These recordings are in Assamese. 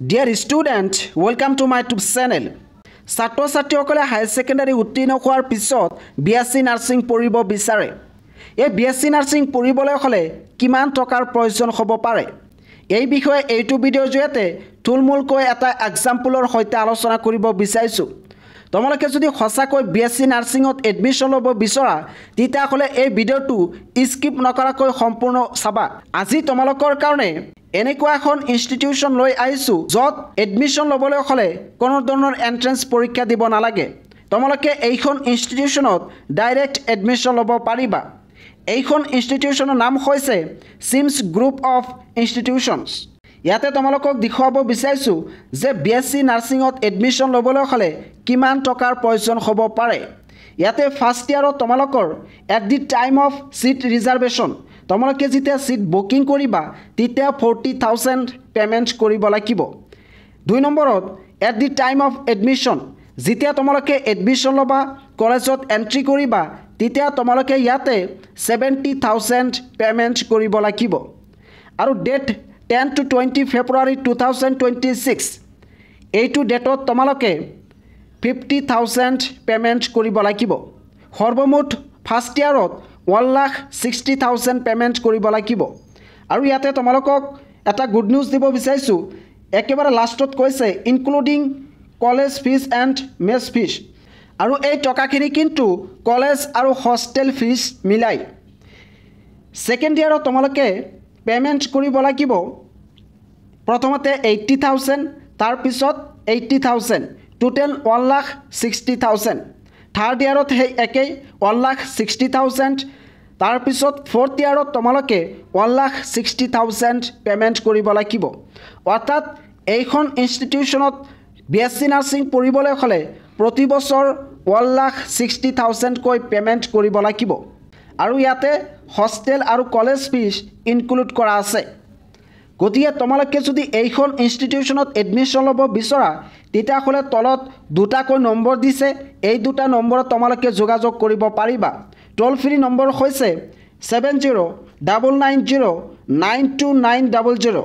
Dear student, welcome to my YouTube channel. ছাত্ৰ ছাত্ৰীসকলে হাই সেকেন্ডাৰী উত্তীৰ্ণ হোৱাৰ পিছত বিএসসি নাৰ্ছিং পঢ়িব বিচাৰে। এই বিএসসি নাৰ্ছিং পঢ়িবলৈ হলে কিমান টকাৰ প্ৰয়োজন হ'ব পাৰে? এই বিষয়ে এইটো ভিডিঅ'ৰ জৰিয়তে থুলমূলকৈ এটা এক্সাম্পলৰ সৈতে আলোচনা কৰিব বিচাৰিছো। তোমালোকে যদি সঁচাকৈ বিএসসি নাৰ্ছিঙত এডমিশ্যন ল'ব বিচৰা তেতিয়াহ'লে এই ভিডিঅ'টো স্কিপ নকৰাকৈ সম্পূৰ্ণ চাবা। আজি তোমালোকৰ কাৰণে এনেকুৱা এখন ইনষ্টিটিউচন লৈ আহিছো য'ত এডমিশ্যন ল'বলৈ হলে কোনো ধৰণৰ এন্ট্ৰেন্স পৰীক্ষা দিব নালাগে। তোমালোকে এইখন ইনষ্টিটিউচনত ডাইৰেক্ট এডমিশ্যন ল'ব পাৰিবা। এইখন ইনষ্টিটিউচনৰ নাম হৈছে সিমছ গ্ৰুপ অফ ইনষ্টিটিউচনছ। ইয়াতে তোমালোকক দেখুৱাব বিচাৰিছো যে বিএসসি নাৰ্ছিঙত এডমিশ্যন ল'বলৈ হলে কিমান টকাৰ প্ৰয়োজন হ'ব পাৰে। ইয়াতে ফাৰ্ষ্ট ইয়াৰত তোমালোকৰ at the time of seat reservation তোমালোকে যেতিয়া সিট বুকিং কৰিবা তেতিয়া 40,000 পেমেন্ট কৰিব লাগিব। 2 নম্বৰত at the time of admission যেতিয়া তোমালোকে এডমিশ্যন ল'বা কলেজত এন্ট্ৰি কৰিবা তেতিয়া তোমালোকে ইয়াতে 70,000 পেমেন্ট কৰিব লাগিব। আৰু ডেট 10 to 20 February 2026 এইটো ডেটত তোমালোকে 50,000 পেমেন্ট কৰিব লাগিব। সৰ্বমুঠ ফাৰ্ষ্ট ইয়াৰত 1,60,000 পেমেন্ট কৰিব লাগিব। আৰু ইয়াতে তোমালোকক এটা গুড নিউজ দিব বিচাৰিছো, একেবাৰে লাষ্টত কৈছে including college fees and mess fees. আৰু এই টকাখিনি কিন্তু কলেজ আৰু হোষ্টেল ফিজ মিলাই। সেকেন্ড ইয়াৰত তোমালোকে পেমেন্ট কৰিব লাগিব প্ৰথমতে 80,000, তাৰ পিছত 80,000, টোটেল 1,60,000। থাৰ্ড ইয়াৰত সেই একেই 1,60,000, তাৰ পিছত ফৰ্থ ইয়াৰত তোমালোকে 1,60,000 পেমেন্ট কৰিব লাগিব। অৰ্থাৎ এইখন ইনষ্টিটিউচনত বিএসসি নাৰ্ছিং পঢ়িবলৈ হলে প্ৰতি বছৰ 1,60,000 কৈ পেমেন্ট কৰিব লাগিব। আৰু ইয়াতে হোষ্টেল আৰু কলেজ ফিজ ইনক্লুড কৰা আছে। গতিকে তোমালোকে যদি এইখন ইনষ্টিটিউচনত এডমিশ্যন ল'ব বিচৰা তেতিয়াহ'লে তলত দুটাকৈ নম্বৰ দিছে, এই দুটা নম্বৰত তোমালোকে যোগাযোগ কৰিব পাৰিবা। টোল ফ্ৰী নম্বৰ হৈছে 7099092900।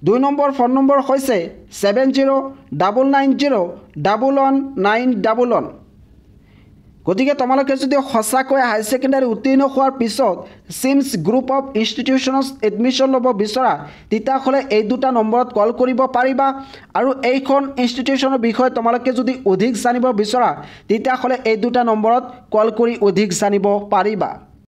2 নম্বৰ ফোন নম্বৰ হৈছে 7099011911। গতিকে তোমালোকে যদি সঁচাকৈ হাই সেকেন্ডাৰী উত্তীৰ্ণ হোৱাৰ পিছত সিমছ গ্ৰুপ অফ ইনষ্টিটিউচনত এডমিশ্যন ল'ব বিচৰা তেতিয়াহ'লে এই দুটা নম্বৰত কল কৰিব পাৰিবা। আৰু এইখন ইনষ্টিটিউচনৰ বিষয়ে তোমালোকে যদি অধিক জানিব বিচৰা তেতিয়াহ'লে এই দুটা নম্বৰত কল কৰি অধিক জানিব পাৰিবা।